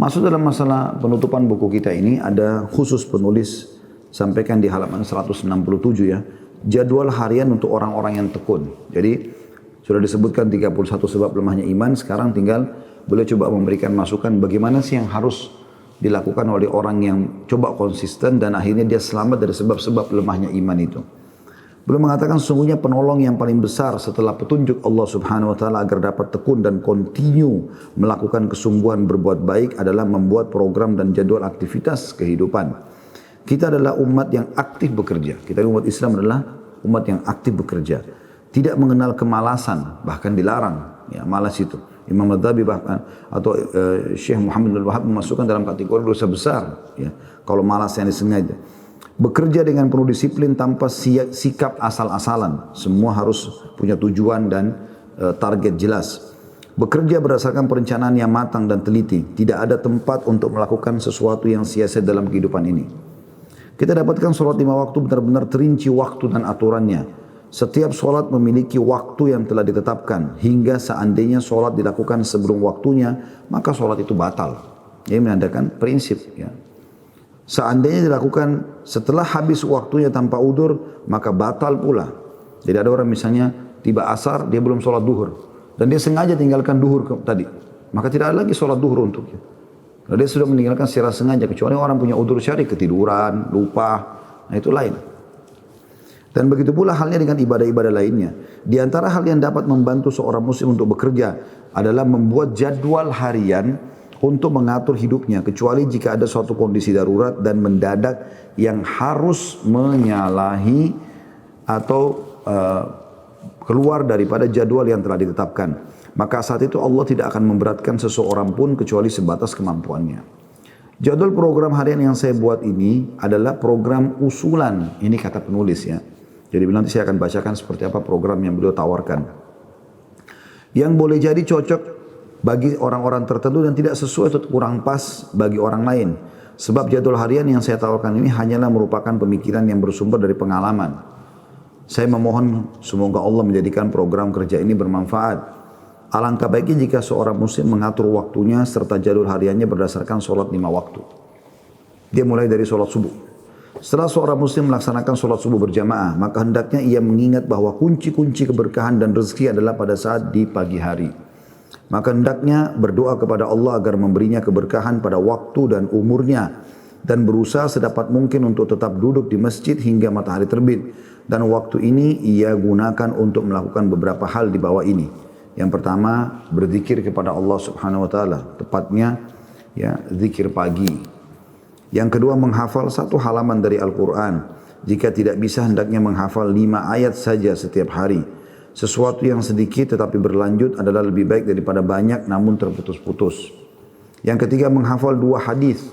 Masuk dalam masalah penutupan buku kita ini ada khusus penulis sampaikan di halaman 167 ya. Jadwal harian untuk orang-orang yang tekun. Jadi sudah disebutkan 31 sebab lemahnya iman. Sekarang tinggal beliau coba memberikan masukan bagaimana sih yang harus dilakukan oleh orang yang coba konsisten dan akhirnya dia selamat dari sebab-sebab lemahnya iman itu. Beliau mengatakan sesungguhnya penolong yang paling besar setelah petunjuk Allah Subhanahu wa taala agar dapat tekun dan kontinu melakukan kesungguhan berbuat baik adalah membuat program dan jadwal aktivitas kehidupan. Kita adalah umat yang aktif bekerja. Kita umat Islam adalah umat yang aktif bekerja. Tidak mengenal kemalasan, bahkan dilarang. Ya, malas itu. Imam Madhabi bahkan atau Syekh Muhammad bin Wahab memasukkan dalam kategori dosa besar. Ya, kalau malas yang disengaja. Bekerja dengan penuh disiplin tanpa sikap asal-asalan. Semua harus punya tujuan dan target jelas. Bekerja berdasarkan perencanaan yang matang dan teliti. Tidak ada tempat untuk melakukan sesuatu yang sia-sia dalam kehidupan ini. Kita dapatkan sholat 5 waktu benar-benar terinci waktu dan aturannya. Setiap sholat memiliki waktu yang telah ditetapkan. Hingga seandainya sholat dilakukan sebelum waktunya, maka sholat itu batal. Ini menandakan prinsip. Ya. Seandainya dilakukan setelah habis waktunya tanpa udur, maka batal pula. Jadi ada orang misalnya tiba asar, dia belum sholat duhur. Dan dia sengaja tinggalkan duhur tadi. Maka tidak ada lagi sholat duhur untuknya. Kalau dia sudah meninggalkan secara sengaja, kecuali orang punya udur syar'i, ketiduran, lupa, nah itu lain. Dan begitu pula halnya dengan ibadah-ibadah lainnya. Di antara hal yang dapat membantu seorang muslim untuk bekerja adalah membuat jadwal harian untuk mengatur hidupnya. Kecuali jika ada suatu kondisi darurat dan mendadak yang harus menyalahi atau keluar daripada jadwal yang telah ditetapkan. Maka saat itu Allah tidak akan memberatkan seseorang pun kecuali sebatas kemampuannya. Jadwal program harian yang saya buat ini adalah program usulan. Ini kata penulis ya. Jadi nanti saya akan bacakan seperti apa program yang beliau tawarkan. Yang boleh jadi cocok bagi orang-orang tertentu dan tidak sesuai atau kurang pas bagi orang lain. Sebab jadwal harian yang saya tawarkan ini hanyalah merupakan pemikiran yang bersumber dari pengalaman. Saya memohon semoga Allah menjadikan program kerja ini bermanfaat. Alangkah baiknya jika seorang muslim mengatur waktunya serta jadwal hariannya berdasarkan sholat 5 waktu. Dia mulai dari sholat subuh. Setelah seorang muslim melaksanakan sholat subuh berjamaah, maka hendaknya ia mengingat bahwa kunci-kunci keberkahan dan rezeki adalah pada saat di pagi hari. Maka hendaknya berdoa kepada Allah agar memberinya keberkahan pada waktu dan umurnya. Dan berusaha sedapat mungkin untuk tetap duduk di masjid hingga matahari terbit. Dan waktu ini ia gunakan untuk melakukan beberapa hal di bawah ini. Yang pertama, berzikir kepada Allah Subhanahu wa taala, tepatnya ya zikir pagi. Yang kedua, menghafal 1 halaman dari Al-Qur'an. Jika tidak bisa, hendaknya menghafal 5 ayat saja setiap hari. Sesuatu yang sedikit tetapi berlanjut adalah lebih baik daripada banyak namun terputus-putus. Yang ketiga, menghafal 2 hadis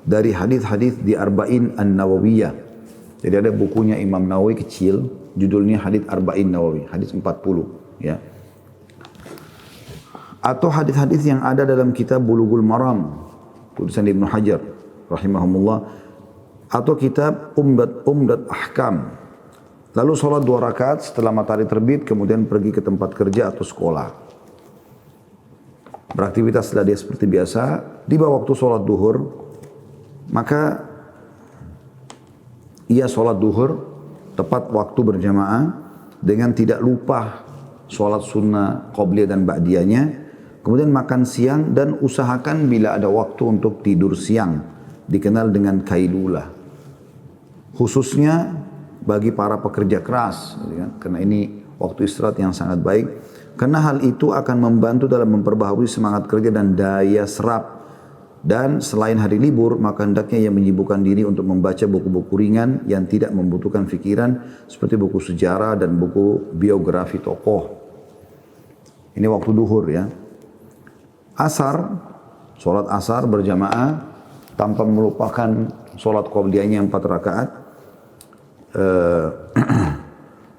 dari hadis-hadis di Arba'in An-Nawawiyah. Jadi ada bukunya Imam Nawawi kecil, judulnya Hadis Arba'in Nawawi, hadis 40 ya. Atau hadis-hadis yang ada dalam kitab Bulughul Maram tulisan Ibnu Hajar rahimahumullah, atau kitab Umdat Ahkam. Lalu sholat 2 rakaat setelah matahari terbit, kemudian pergi ke tempat kerja atau sekolah. Beraktivitaslah dia seperti biasa. Tiba waktu sholat duhur, maka ia sholat duhur tepat waktu berjamaah dengan tidak lupa sholat sunnah qobliyah dan ba'diyahnya. Kemudian makan siang dan usahakan bila ada waktu untuk tidur siang, dikenal dengan kailulah. Khususnya bagi para pekerja keras, karena ini waktu istirahat yang sangat baik. Karena hal itu akan membantu dalam memperbaharui semangat kerja dan daya serap. Dan selain hari libur, maka hendaknya ia menyibukkan diri untuk membaca buku-buku ringan yang tidak membutuhkan fikiran, seperti buku sejarah dan buku biografi tokoh. Ini waktu duhur ya. Asar, sholat asar berjamaah tanpa melupakan sholat qobliyahnya 4 rakaat.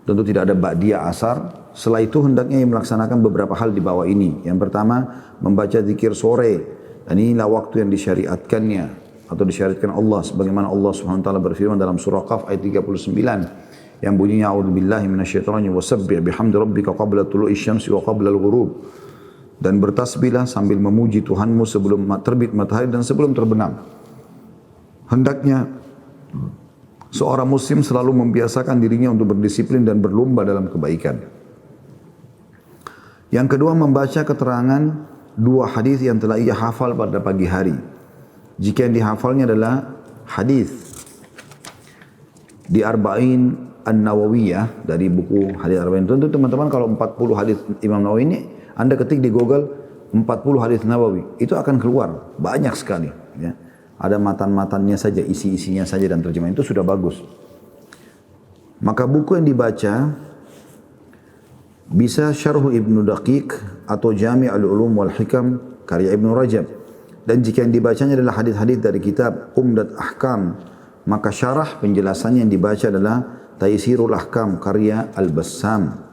Tentu tidak ada ba'diyah asar. Setelah itu hendaknya ia melaksanakan beberapa hal di bawah ini. Yang pertama, membaca zikir sore. Dan inilah waktu yang disyariatkannya atau disyariatkan Allah, sebagaimana Allah Subhanahu wa taala berfirman dalam surah Qaf ayat 39 yang bunyinya a'udzubillahi minasyaitonir wasabbih bihamdi rabbika qabla tulu'i syamsi wa qabla al-ghurub. dan bertasbihlah sambil memuji Tuhanmu sebelum terbit matahari dan sebelum terbenam. Hendaknya seorang muslim selalu membiasakan dirinya untuk berdisiplin dan berlomba dalam kebaikan. Yang kedua, membaca keterangan dua hadis yang telah ia hafal pada pagi hari. Jika yang dihafalnya adalah hadis di Arba'in An-Nawawiyah dari buku hadis Arba'in. Tentu teman-teman kalau 40 hadis Imam Nawawi ini Anda ketik di Google 40 hadis Nawawi, itu akan keluar banyak sekali ya. Ada matan-matannya saja, isi-isinya saja dan terjemahan itu sudah bagus. Maka buku yang dibaca bisa Syarh Ibnu Daqiq atau Jami' al-Ulum wal Hikam karya Ibnu Rajab. Dan jika yang dibacanya adalah hadis-hadis dari kitab Umdat Ahkam, maka syarah penjelasannya yang dibaca adalah Taisirul Ahkam karya Al-Bassam.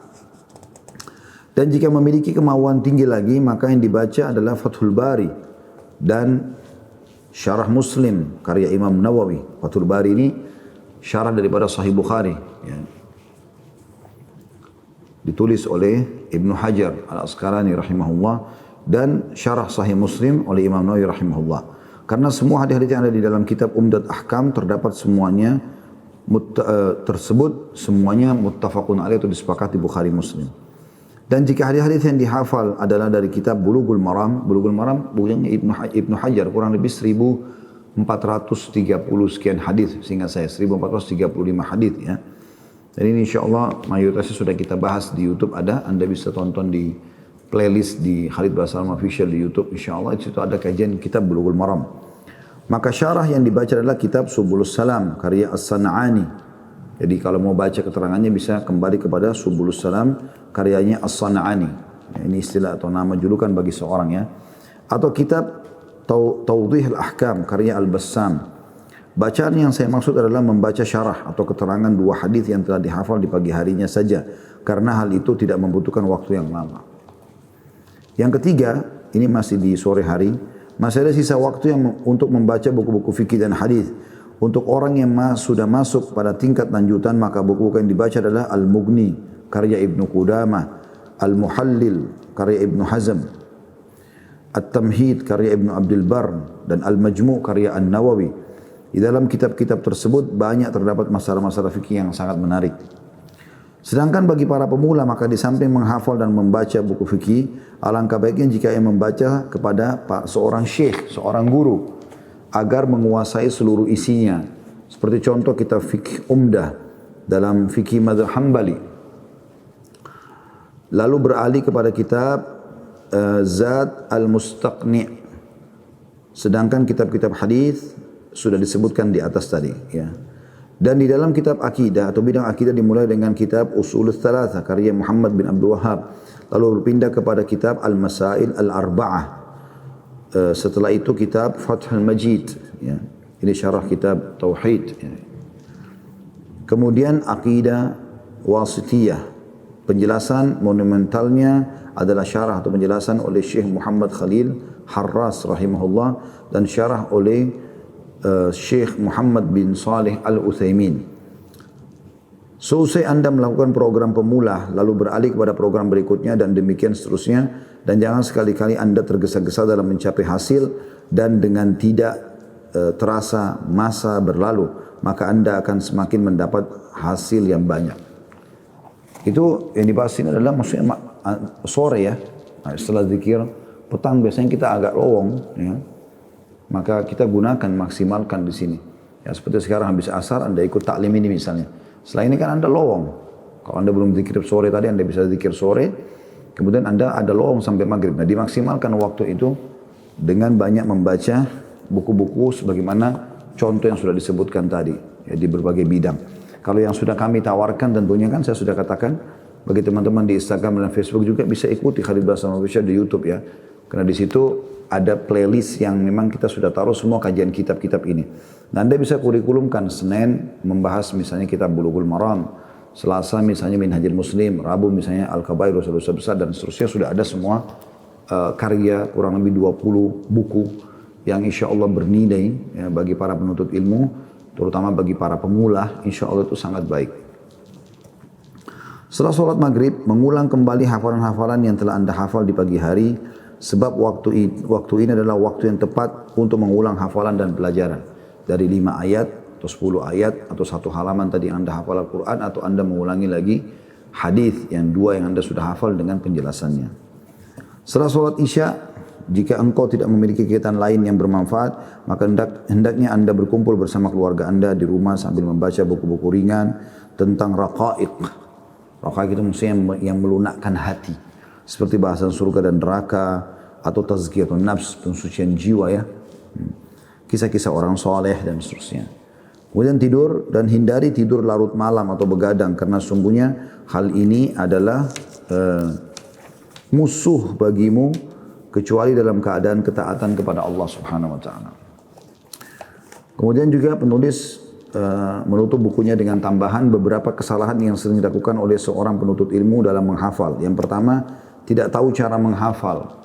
Dan jika memiliki kemauan tinggi lagi, maka yang dibaca adalah Fathul Bari dan Syarah Muslim karya Imam Nawawi. Fathul Bari ini syarah daripada Sahih Bukhari ya. Ditulis oleh Ibnu Hajar Al-Asqalani rahimahullah, dan syarah Sahih Muslim oleh Imam Nawawi rahimahullah. Karena semua hadis-hadis yang ada di dalam kitab Umdat Ahkam terdapat semuanya tersebut semuanya muttafaqun alaih atau disepakati Bukhari Muslim. Dan jika hadis-hadis yang dihafal adalah dari kitab Bulughul Maram bukunya Ibnu Hajar kurang lebih 1430 sekian hadis sehingga saya 1435 hadis ya. Dan ini insyaallah mayoritasnya sudah kita bahas di YouTube, ada, Anda bisa tonton di playlist di Khalid Basalam Official di YouTube, insyaallah di situ ada kajian kitab Bulughul Maram. Maka syarah yang dibaca adalah kitab Subulus Salam karya As-San'ani. Jadi kalau mau baca keterangannya bisa kembali kepada Subulus Salam karyanya As-San'ani. Ya, ini istilah atau nama julukan bagi seorang ya. Atau kitab Tawdihul Ahkam karya Al-Bassam. Bacaan yang saya maksud adalah membaca syarah atau keterangan dua hadis yang telah dihafal di pagi harinya saja, karena hal itu tidak membutuhkan waktu yang lama. Yang ketiga, ini masih di sore hari, masih ada sisa waktu yang untuk membaca buku-buku fikih dan hadis. Untuk orang yang sudah masuk pada tingkat lanjutan, maka buku-buku yang dibaca adalah Al-Mughni karya Ibnu Qudamah, Al-Muhallil karya Ibnu Hazm, At-Tamhid karya Ibnu Abdul Barr, dan Al-Majmu' karya An-Nawawi. Di dalam kitab-kitab tersebut banyak terdapat masalah-masalah fikih yang sangat menarik. Sedangkan bagi para pemula, maka di samping menghafal dan membaca buku fikih, alangkah baiknya jika ia membaca kepada seorang syekh, seorang guru, agar menguasai seluruh isinya. Seperti contoh kitab Fiqh Umdah dalam Fiqh Madzhab Hambali. Lalu beralih kepada kitab Zad Al-Mustaqni'. Sedangkan kitab-kitab hadis sudah disebutkan di atas tadi ya. Dan di dalam kitab akidah atau bidang akidah dimulai dengan kitab Ushul Tsalatsah karya Muhammad bin Abdul Wahhab. Lalu berpindah kepada kitab Al-Masail Al-Arba'ah. Setelah itu kitab Fathul Majid ya. Ini syarah kitab Tauhid ya. Kemudian akidah Wasitiyah, penjelasan monumentalnya adalah syarah atau penjelasan oleh Syekh Muhammad Khalil Harras rahimahullah dan syarah oleh Syekh Muhammad bin Saleh Al-Utsaimin. Selesai Anda melakukan program pemula, lalu beralih kepada program berikutnya dan demikian seterusnya. Dan jangan sekali-kali Anda tergesa-gesa dalam mencapai hasil dan dengan tidak terasa masa berlalu, maka Anda akan semakin mendapat hasil yang banyak. Itu yang dibahas ini adalah maksudnya sore ya. Nah, setelah zikir petang biasanya kita agak lowong ya. Maka kita gunakan, maksimalkan di sini. Ya seperti sekarang habis asar Anda ikut taklim ini misalnya. Setelah ini kan Anda lowong. Kalau Anda belum zikir sore tadi, Anda bisa zikir sore. Kemudian Anda ada lowong sampai maghrib. Nah dimaksimalkan waktu itu dengan banyak membaca buku-buku sebagaimana contoh yang sudah disebutkan tadi. Ya, di berbagai bidang. Kalau yang sudah kami tawarkan tentunya kan saya sudah katakan. Bagi teman-teman di Instagram dan Facebook juga bisa ikuti Khalid Basalam Official di YouTube ya. Karena di situ ada playlist yang memang kita sudah taruh semua kajian kitab-kitab ini. Nah, Anda bisa kurikulumkan Senin membahas misalnya kitab Bulughul Maram, Selasa misalnya Minhajul Muslim, Rabu misalnya Al-Kabair, dosa-dosa besar dan seterusnya. Sudah ada semua karya kurang lebih 20 buku yang insya Allah bernilai ya, bagi para penuntut ilmu, terutama bagi para pemula, insya Allah itu sangat baik. Setelah sholat maghrib, mengulang kembali hafalan-hafalan yang telah Anda hafal di pagi hari, sebab waktu ini adalah waktu yang tepat untuk mengulang hafalan dan pelajaran. Dari 5 ayat atau 10 ayat atau 1 halaman tadi yang Anda hafal Al-Quran, atau Anda mengulangi lagi hadis yang 2 yang Anda sudah hafal dengan penjelasannya. Setelah sholat Isya, jika engkau tidak memiliki kegiatan lain yang bermanfaat, maka hendaknya Anda berkumpul bersama keluarga Anda di rumah sambil membaca buku-buku ringan tentang raqaiq. Raqaiq itu maksudnya yang melunakkan hati. Seperti bahasan surga dan neraka, atau tazkiyatun nafs, pensucian jiwa ya. Kisah-kisah orang soleh dan seterusnya. Kemudian tidur, dan hindari tidur larut malam atau begadang, karena sungguhnya hal ini adalah musuh bagimu kecuali dalam keadaan ketaatan kepada Allah Subhanahu wa taala. Kemudian juga penulis menutup bukunya dengan tambahan beberapa kesalahan yang sering dilakukan oleh seorang penuntut ilmu dalam menghafal. Yang pertama, tidak tahu cara menghafal.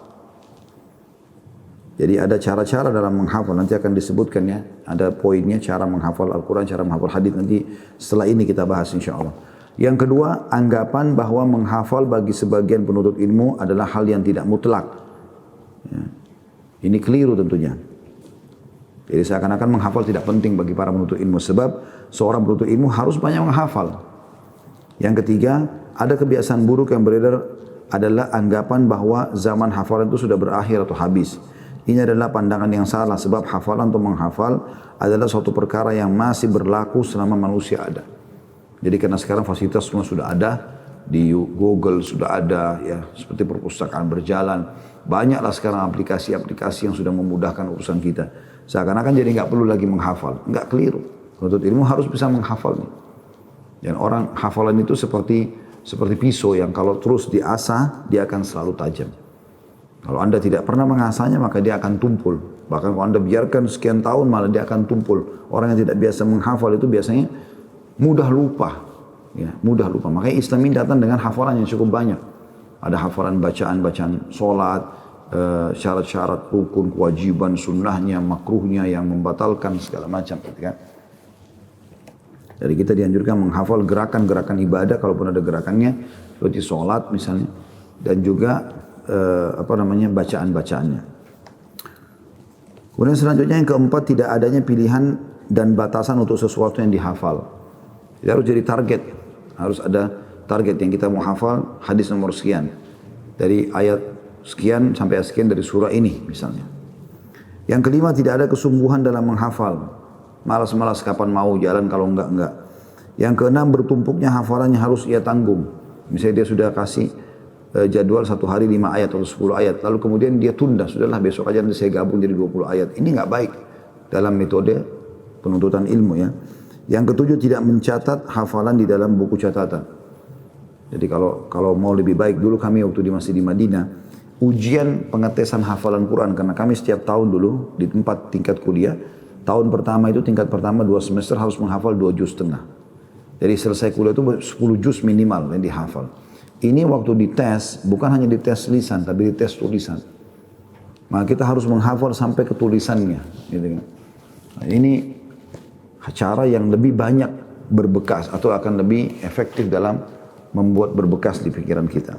Jadi ada cara-cara dalam menghafal, nanti akan disebutkan ya. Ada poinnya cara menghafal Al-Quran, cara menghafal hadis, nanti setelah ini kita bahas insya Allah. Yang kedua, anggapan bahwa menghafal bagi sebagian penuntut ilmu adalah hal yang tidak mutlak. Ya. Ini keliru tentunya. Jadi seakan-akan menghafal tidak penting bagi para penuntut ilmu, sebab seorang penuntut ilmu harus banyak menghafal. Yang ketiga, ada kebiasaan buruk yang beredar adalah anggapan bahwa zaman hafalan itu sudah berakhir atau habis. Ini adalah pandangan yang salah, sebab hafalan atau menghafal adalah suatu perkara yang masih berlaku selama manusia ada. Jadi karena sekarang fasilitas semua sudah ada, di Google sudah ada ya, seperti perpustakaan berjalan. Banyaklah sekarang aplikasi-aplikasi yang sudah memudahkan urusan kita. Seakan-akan jadi nggak perlu lagi menghafal. Nggak, keliru. Penuntut ilmu harus bisa menghafal nih. Dan orang hafalan itu seperti pisau yang kalau terus diasah, dia akan selalu tajam. Kalau Anda tidak pernah mengasahnya, maka dia akan tumpul. Bahkan kalau Anda biarkan sekian tahun, malah dia akan tumpul. Orang yang tidak biasa menghafal itu biasanya mudah lupa. Ya, mudah lupa. Makanya Islam ini datang dengan hafalan yang cukup banyak. Ada hafalan bacaan sholat, syarat-syarat, rukun, kewajiban, sunnahnya, makruhnya yang membatalkan segala macam. Kan? Jadi kita dianjurkan menghafal gerakan-gerakan ibadah, kalaupun ada gerakannya, seperti sholat misalnya. Dan juga bacaan-bacaannya. Kemudian selanjutnya yang keempat, tidak adanya pilihan dan batasan untuk sesuatu yang dihafal. Jadi harus jadi target, harus ada target yang kita mau hafal, hadis nomor sekian, dari ayat sekian sampai sekian dari surah ini misalnya. Yang kelima, tidak ada kesungguhan dalam menghafal, malas-malas kapan mau jalan, kalau enggak. Yang keenam, bertumpuknya hafalannya harus ia tanggung. Misalnya dia sudah kasih jadwal 1 hari 5 ayat atau 10 ayat, lalu kemudian dia tunda, sudahlah besok aja nanti saya gabung jadi 20 ayat. Ini nggak baik dalam metode penuntutan ilmu ya. Yang ketujuh, tidak mencatat hafalan di dalam buku catatan. Jadi kalau mau lebih baik, dulu kami waktu masih di Madinah, ujian pengetesan hafalan Quran, karena kami setiap tahun dulu di tempat tingkat kuliah, tahun pertama itu tingkat pertama 2 semester harus menghafal 2 juz setengah. Jadi selesai kuliah itu 10 juz minimal yang dihafal. Ini waktu dites, bukan hanya dites lisan, tapi dites tulisan. Maka kita harus menghafal sampai ke tulisannya. Gitu kan. Nah, ini cara yang lebih banyak berbekas, atau akan lebih efektif dalam membuat berbekas di pikiran kita.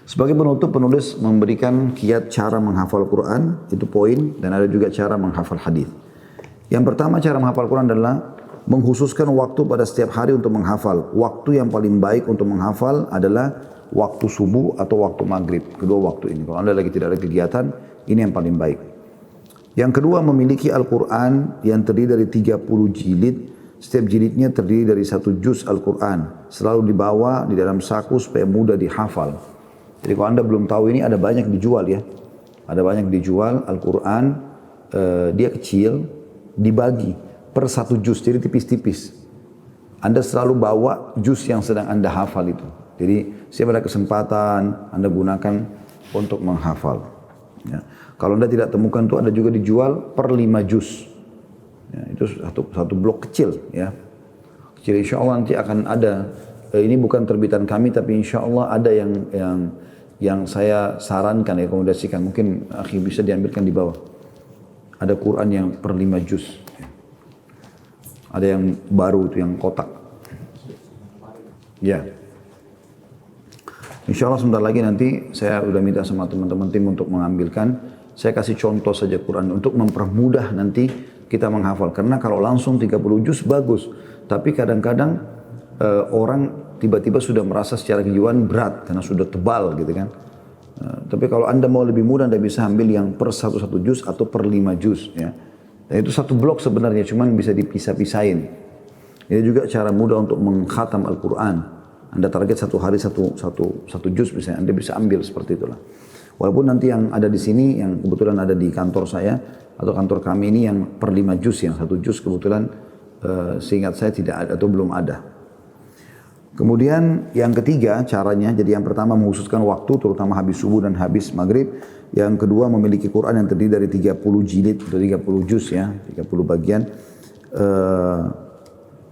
Sebagai penutup, penulis memberikan kiat cara menghafal Quran, itu poin, dan ada juga cara menghafal hadis. Yang pertama, cara menghafal Quran adalah mengkhususkan waktu pada setiap hari untuk menghafal. Waktu yang paling baik untuk menghafal adalah waktu subuh atau waktu maghrib. Kedua waktu ini. Kalau Anda lagi tidak ada kegiatan, ini yang paling baik. Yang kedua, memiliki Al-Quran yang terdiri dari 30 jilid. Setiap jilidnya terdiri dari 1 juz Al-Quran. Selalu dibawa di dalam saku supaya mudah dihafal. Jadi kalau Anda belum tahu, ini ada banyak dijual ya. Ada banyak dijual Al-Quran, dia kecil, dibagi per 1 juz, jadi tipis-tipis. Anda selalu bawa juz yang sedang Anda hafal itu. Jadi siapa ada kesempatan, Anda gunakan untuk menghafal. Ya. Kalau Anda tidak temukan itu, ada juga dijual per 5 juz. Ya, itu satu blok kecil. Ya. Kecil, insya Allah nanti akan ada. Ini bukan terbitan kami, tapi insya Allah ada yang saya sarankan, rekomendasikan. Mungkin akhi bisa diambilkan di bawah. Ada Quran yang per 5 juz. Ada yang baru itu, yang kotak. Ya. Insya Allah sebentar lagi nanti saya udah minta sama teman-teman tim untuk mengambilkan. Saya kasih contoh saja Quran untuk mempermudah nanti kita menghafal. Karena kalau langsung 30 juz bagus. Tapi kadang-kadang orang tiba-tiba sudah merasa secara kejiwaan berat karena sudah tebal gitu kan. Tapi kalau Anda mau lebih mudah, Anda bisa ambil yang per satu juz atau per 5 juz ya. Dan itu satu blok sebenarnya, cuman bisa dipisah-pisahin. Ini juga cara mudah untuk mengkhatam Al-Quran. Anda target satu hari satu juz misalnya, Anda bisa ambil seperti itulah. Walaupun nanti yang ada di sini, yang kebetulan ada di kantor saya atau kantor kami ini yang per 5 juz, yang satu juz kebetulan seingat saya tidak ada atau belum ada. Kemudian yang ketiga caranya, jadi yang pertama mengkhususkan waktu terutama habis subuh dan habis maghrib. Yang kedua memiliki Quran yang terdiri dari 30 jilid atau 30 juz ya, 30 bagian.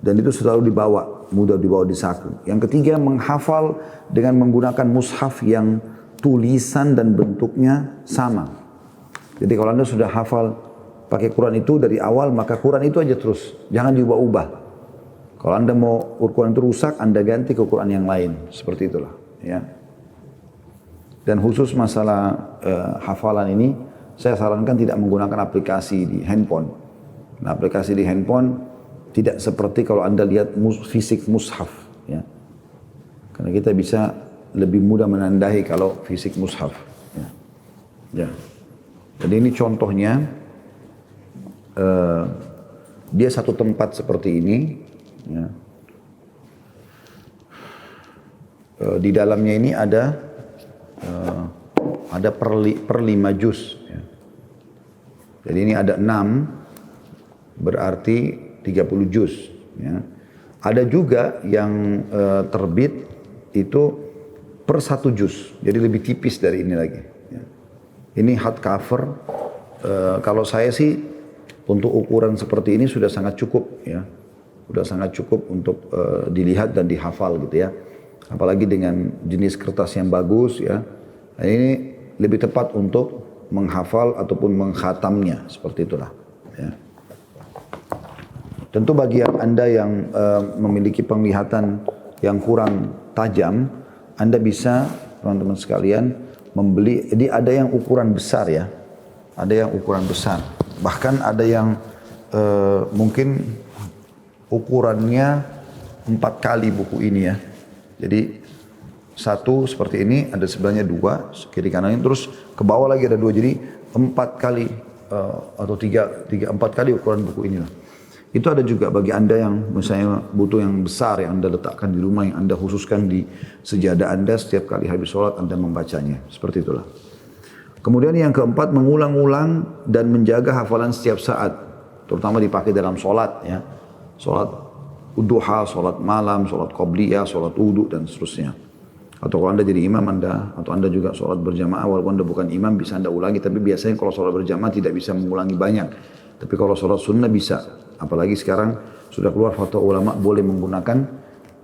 Dan itu selalu dibawa, mudah dibawa di saku. Yang ketiga menghafal dengan menggunakan mushaf yang tulisan dan bentuknya sama. Jadi kalau Anda sudah hafal pakai Quran itu dari awal, maka Quran itu aja terus, jangan diubah-ubah. Kalau Anda mau Quran itu rusak, Anda ganti ke Quran yang lain, seperti itulah. Ya. Dan khusus masalah hafalan ini, saya sarankan tidak menggunakan aplikasi di handphone. Nah, aplikasi di handphone tidak seperti kalau Anda lihat fisik mushaf. Ya. Karena kita bisa lebih mudah menandai kalau fisik mushaf. Ya. Ya. Jadi ini contohnya, dia satu tempat seperti ini. Ya. Di dalamnya ini ada per 5 juz. Ya. Jadi ini ada 6, berarti 30 juz. Ya. Ada juga yang terbit itu per 1 juz, jadi lebih tipis dari ini lagi. Ya. Ini hardcover. Kalau saya sih untuk ukuran seperti ini sudah sangat cukup, ya, sudah sangat cukup untuk dilihat dan dihafal gitu ya. Apalagi dengan jenis kertas yang bagus, ya. Nah, ini lebih tepat untuk menghafal ataupun mengkhatamnya, seperti itulah. Ya. Tentu bagi Anda yang memiliki penglihatan yang kurang tajam, Anda bisa, teman-teman sekalian, membeli, jadi ada yang ukuran besar ya, ada yang ukuran besar. Bahkan ada yang mungkin ukurannya 4 kali buku ini ya. Jadi satu seperti ini, ada sebelahnya 2, kiri kanannya, terus ke bawah lagi ada 2, jadi 4 kali atau 4 kali ukuran buku ini lah. Itu ada juga bagi Anda yang misalnya butuh yang besar yang Anda letakkan di rumah, yang Anda khususkan di sejadah Anda setiap kali habis sholat Anda membacanya. Seperti itulah. Kemudian yang keempat, mengulang-ulang dan menjaga hafalan setiap saat. Terutama dipakai dalam sholat ya. Sholat duha, sholat malam, sholat qobliyah, sholat wudu dan seterusnya. Atau kalau Anda jadi imam Anda, atau Anda juga sholat berjamaah walaupun Anda bukan imam bisa Anda ulangi. Tapi biasanya kalau sholat berjamaah tidak bisa mengulangi banyak. Tapi kalau sholat sunnah bisa. Apalagi sekarang sudah keluar fatwa ulama boleh menggunakan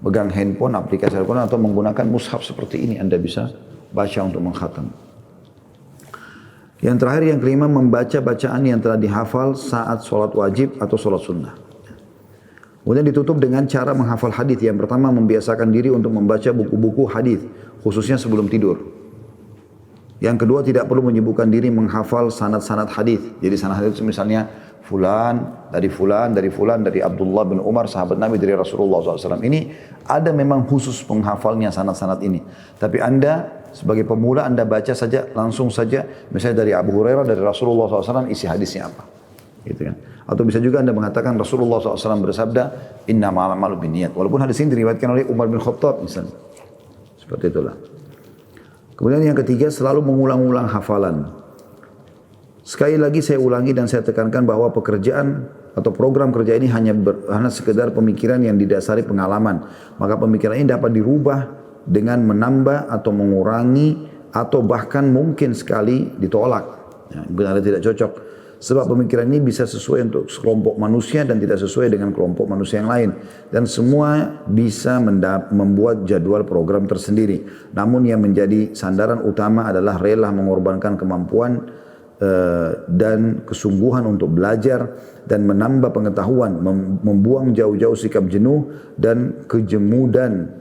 pegang handphone, aplikasi Al-Quran atau menggunakan mushaf seperti ini. Anda bisa baca untuk mengkhatam. Yang terakhir, yang kelima, membaca bacaan yang telah dihafal saat sholat wajib atau sholat sunnah. Kemudian ditutup dengan cara menghafal hadis. Yang pertama, membiasakan diri untuk membaca buku-buku hadis, khususnya sebelum tidur. Yang kedua, tidak perlu menyibukkan diri menghafal sanad-sanad hadis. Jadi sanad hadis misalnya fulan, dari Abdullah bin Umar, sahabat Nabi, dari Rasulullah SAW. Ini ada memang khusus penghafalnya sanad-sanad ini. Tapi Anda sebagai pemula, Anda baca saja, langsung saja. Misalnya dari Abu Hurairah, dari Rasulullah SAW, isi hadisnya apa. Gitu kan. Atau bisa juga Anda mengatakan Rasulullah SAW bersabda, innamal a'malu binniyat. Walaupun hadis ini diriwayatkan oleh Umar bin Khattab misalnya. Seperti itulah. Kemudian yang ketiga, selalu mengulang-ulang hafalan. Sekali lagi saya ulangi dan saya tekankan bahwa pekerjaan atau program kerja ini hanya sekedar pemikiran yang didasari pengalaman. Maka pemikiran ini dapat dirubah dengan menambah atau mengurangi atau bahkan mungkin sekali ditolak. Ya, benar tidak cocok. Sebab pemikiran ini bisa sesuai untuk sekelompok manusia dan tidak sesuai dengan kelompok manusia yang lain. Dan semua bisa membuat jadwal program tersendiri. Namun yang menjadi sandaran utama adalah rela mengorbankan kemampuan dan kesungguhan untuk belajar dan menambah pengetahuan, membuang jauh-jauh sikap jenuh dan kejumudan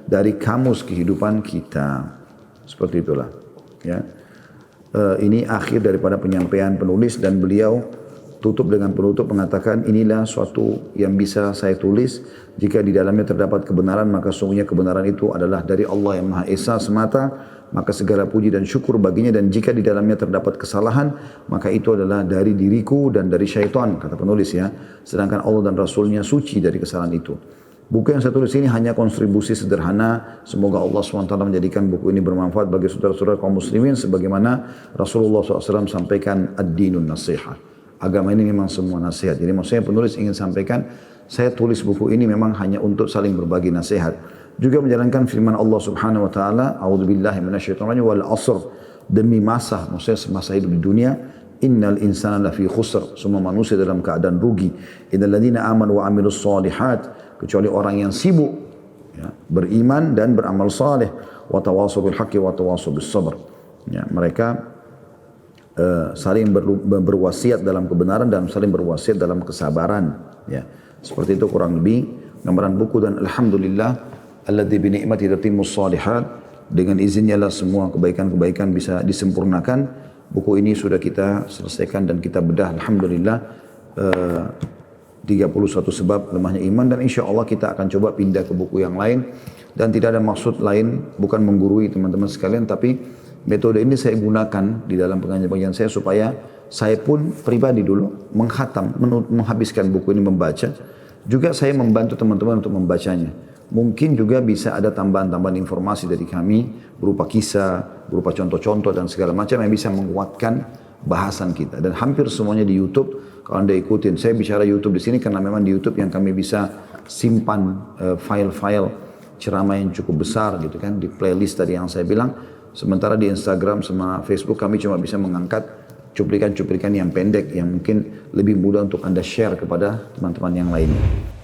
dari kamus kehidupan kita. Seperti itulah. Ya. Ini akhir daripada penyampaian penulis dan beliau tutup dengan penutup mengatakan inilah suatu yang bisa saya tulis. Jika di dalamnya terdapat kebenaran maka sungguhnya kebenaran itu adalah dari Allah yang Maha Esa semata. Maka segala puji dan syukur baginya, dan jika di dalamnya terdapat kesalahan maka itu adalah dari diriku dan dari syaitan, kata penulis ya. Sedangkan Allah dan Rasulnya suci dari kesalahan itu. Buku yang saya tulis ini hanya kontribusi sederhana. Semoga Allah SWT menjadikan buku ini bermanfaat bagi saudara-saudara kaum muslimin sebagaimana Rasulullah SAW sampaikan ad-dinun nasihat. Agama ini memang semua nasihat. Jadi maksudnya penulis ingin sampaikan, saya tulis buku ini memang hanya untuk saling berbagi nasihat. Juga menjalankan firman Allah Subhanahu wa taala, a'udzubillahi minasyaitonir wal 'asr, demi masa, maksudnya semasa hidup di dunia, innal insana lafi khusr, semua manusia dalam keadaan rugi. Innal ladzina amanu wa 'amilus shalihat, kecuali orang yang sibuk ya, beriman dan beramal saleh, wa tawassaw bil haqqi wa tawassaw bis sabr. Ya, mereka saling berwasiat dalam kebenaran dan saling berwasiat dalam kesabaran. Ya, seperti itu kurang lebih gambaran buku. Dan alhamdulillah alladzi bi ni'mati tatimmus shalihat, dengan izinnya lah semua kebaikan-kebaikan bisa disempurnakan. Buku ini sudah kita selesaikan dan kita bedah alhamdulillah 31 sebab lemahnya iman, dan insya Allah kita akan coba pindah ke buku yang lain. Dan tidak ada maksud lain, bukan menggurui teman-teman sekalian, tapi metode ini saya gunakan di dalam pengajian saya supaya saya pun pribadi dulu menghabiskan buku ini membaca. Juga saya membantu teman-teman untuk membacanya. Mungkin juga bisa ada tambahan-tambahan informasi dari kami berupa kisah, berupa contoh-contoh dan segala macam yang bisa menguatkan bahasan kita. Dan hampir semuanya di YouTube. Kalau Anda ikutin, saya bicara YouTube di sini karena memang di YouTube yang kami bisa simpan file-file ceramah yang cukup besar gitu kan, di playlist tadi yang saya bilang. Sementara di Instagram sama Facebook kami cuma bisa mengangkat cuplikan-cuplikan yang pendek yang mungkin lebih mudah untuk Anda share kepada teman-teman yang lainnya.